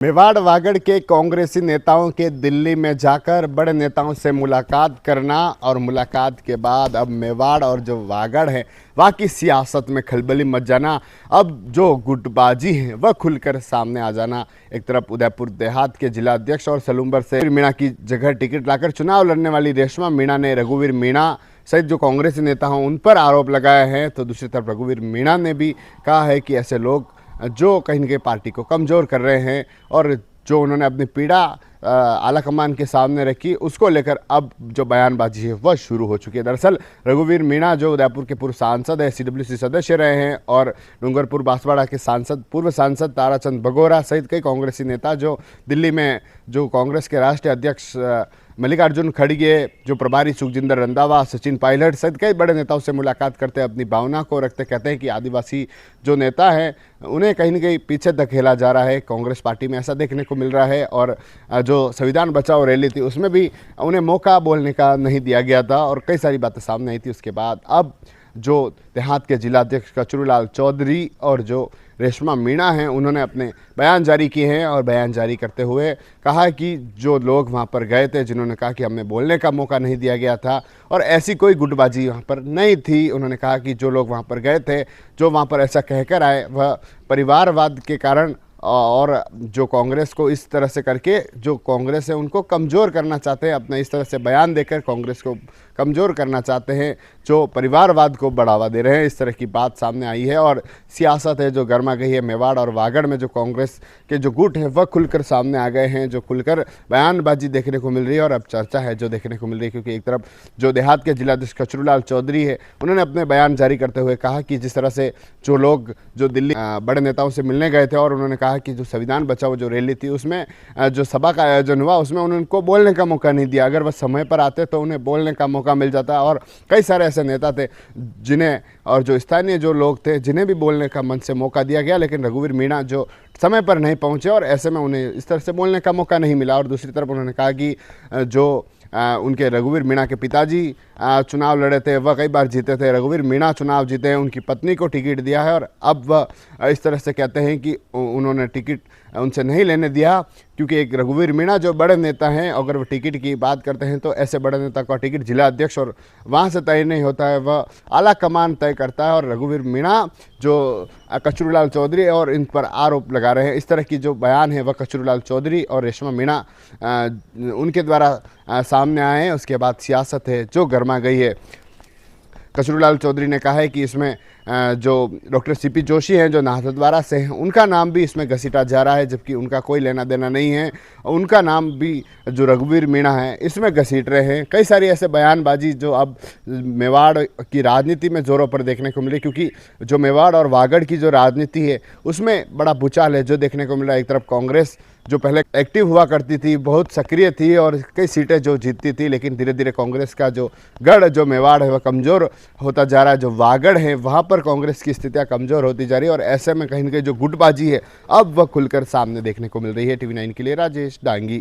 मेवाड़ वागड़ के कांग्रेसी नेताओं के दिल्ली में जाकर बड़े नेताओं से मुलाकात करना और मुलाकात के बाद अब मेवाड़ और जो वागड़ है वहाँ की सियासत में खलबली मच जाना, अब जो गुटबाजी है वह खुलकर सामने आ जाना। एक तरफ उदयपुर देहात के जिला अध्यक्ष और सलूम्बर से मीणा की जगह टिकट लाकर चुनाव लड़ने वाली रेशमा मीणा ने रघुवीर मीणा सहित जो कांग्रेसी नेता हों उन पर आरोप लगाए हैं, तो दूसरी तरफ रघुवीर मीणा ने भी कहा है कि ऐसे लोग जो कहीं न कहीं पार्टी को कमज़ोर कर रहे हैं और जो उन्होंने अपनी पीड़ा आला कमान के सामने रखी, उसको लेकर अब जो बयानबाजी है वह शुरू हो चुकी है। दरअसल रघुवीर मीणा जो उदयपुर के पूर्व सांसद है, CWC सदस्य रहे हैं और डूंगरपुर बांसवाड़ा के पूर्व सांसद ताराचंद बगोरा सहित कई कांग्रेसी नेता जो दिल्ली में जो कांग्रेस के राष्ट्रीय अध्यक्ष मल्लिकार्जुन खड़गे, जो प्रभारी सुखजिंदर रंधावा, सचिन पायलट सहित कई बड़े नेताओं से मुलाकात करते अपनी भावना को रखते कहते हैं कि आदिवासी जो नेता हैं उन्हें कहीं न कहीं पीछे धकेला जा रहा है। कांग्रेस पार्टी में ऐसा देखने को मिल रहा है और जो संविधान बचाओ रैली थी उसमें भी उन्हें मौका बोलने का नहीं दिया गया था और कई सारी बातें सामने आई थी। उसके बाद अब जो देहात के जिला अध्यक्ष कचरूलाल चौधरी और जो रेशमा मीणा हैं उन्होंने अपने बयान जारी किए हैं और बयान जारी करते हुए कहा कि जो लोग वहां पर गए थे, जिन्होंने कहा कि हमें बोलने का मौका नहीं दिया गया था और ऐसी कोई गुटबाजी वहां पर नहीं थी। उन्होंने कहा कि जो लोग वहां पर गए थे, जो वहां पर ऐसा कहकर आए, वह परिवारवाद के कारण और जो कांग्रेस को इस तरह से करके जो कांग्रेस है उनको कमज़ोर करना चाहते हैं, अपना इस तरह से बयान देकर कांग्रेस को कमज़ोर करना चाहते हैं, जो परिवारवाद को बढ़ावा दे रहे हैं। इस तरह की बात सामने आई है और सियासत है जो गर्मा गई है। मेवाड़ और वागड़ में जो कांग्रेस के जो गुट हैं वह खुलकर सामने आ गए हैं, जो खुलकर बयानबाजी देखने को मिल रही है और अब चर्चा है जो देखने को मिल रही है। क्योंकि एक तरफ जो देहात के जिलाध्यक्ष कचरूलाल चौधरी है उन्होंने अपने बयान जारी करते हुए कहा कि जिस तरह से जो लोग जो दिल्ली बड़े नेताओं से मिलने गए थे और उन्होंने कहा कि जो संविधान बचाओ जो रैली थी उसमें जो सभा का आयोजन हुआ उसमें उनको बोलने का मौका नहीं दिया। अगर वह समय पर आते तो उन्हें बोलने का मौका मिल जाता और कई सारे ऐसे नेता थे जिन्हें और जो स्थानीय जो लोग थे जिन्हें भी बोलने का मन से मौका दिया गया, लेकिन रघुवीर मीणा जो समय पर नहीं पहुंचे और ऐसे में उन्हें इस तरह से बोलने का मौका नहीं मिला। और दूसरी तरफ उन्होंने कहा कि जो उनके रघुवीर मीणा के पिताजी चुनाव लड़े थे, वह कई बार जीते थे। रघुवीर मीणा चुनाव जीते हैं, उनकी पत्नी को टिकट दिया है और अब वह इस तरह से कहते हैं कि उन्होंने टिकट उनसे नहीं लेने दिया, क्योंकि एक रघुवीर मीणा जो बड़े नेता हैं, अगर वो टिकट की बात करते हैं तो ऐसे बड़े नेता का टिकट जिला अध्यक्ष और वहाँ से तय नहीं होता है, वह आला कमान तय करता है। और रघुवीर मीणा जो कचरूलाल चौधरी और इन पर आरोप लगा रहे हैं, इस तरह की जो बयान है वह कचरूलाल चौधरी और रेशमा मीणा उनके द्वारा सामने आए हैं। उसके बाद सियासत है जो गर्मा गई है। कचरूलाल चौधरी ने कहा है कि इसमें जो डॉक्टर CP जोशी हैं जो नाथद्वारा से हैं उनका नाम भी इसमें घसीटा जा रहा है, जबकि उनका कोई लेना देना नहीं है। उनका नाम भी जो रघुवीर मीणा है इसमें घसीट रहे हैं। कई सारी ऐसे बयानबाजी जो अब मेवाड़ की राजनीति में ज़ोरों पर देखने को मिली, क्योंकि जो मेवाड़ और वागड़ की जो राजनीति है उसमें बड़ा भूचाल है जो देखने को मिल रहा है। एक तरफ कांग्रेस जो पहले एक्टिव हुआ करती थी, बहुत सक्रिय थी और कई सीटें जो जीतती थी, लेकिन धीरे धीरे कांग्रेस का जो गढ़ जो मेवाड़ है वह कमज़ोर होता जा रहा है। जो वागड़ है वहाँ पर कांग्रेस की स्थितियाँ कमज़ोर होती जा रही है और ऐसे में कहीं न कहीं जो गुटबाजी है अब वह खुलकर सामने देखने को मिल रही है। TV9 के लिए राजेश डांगी।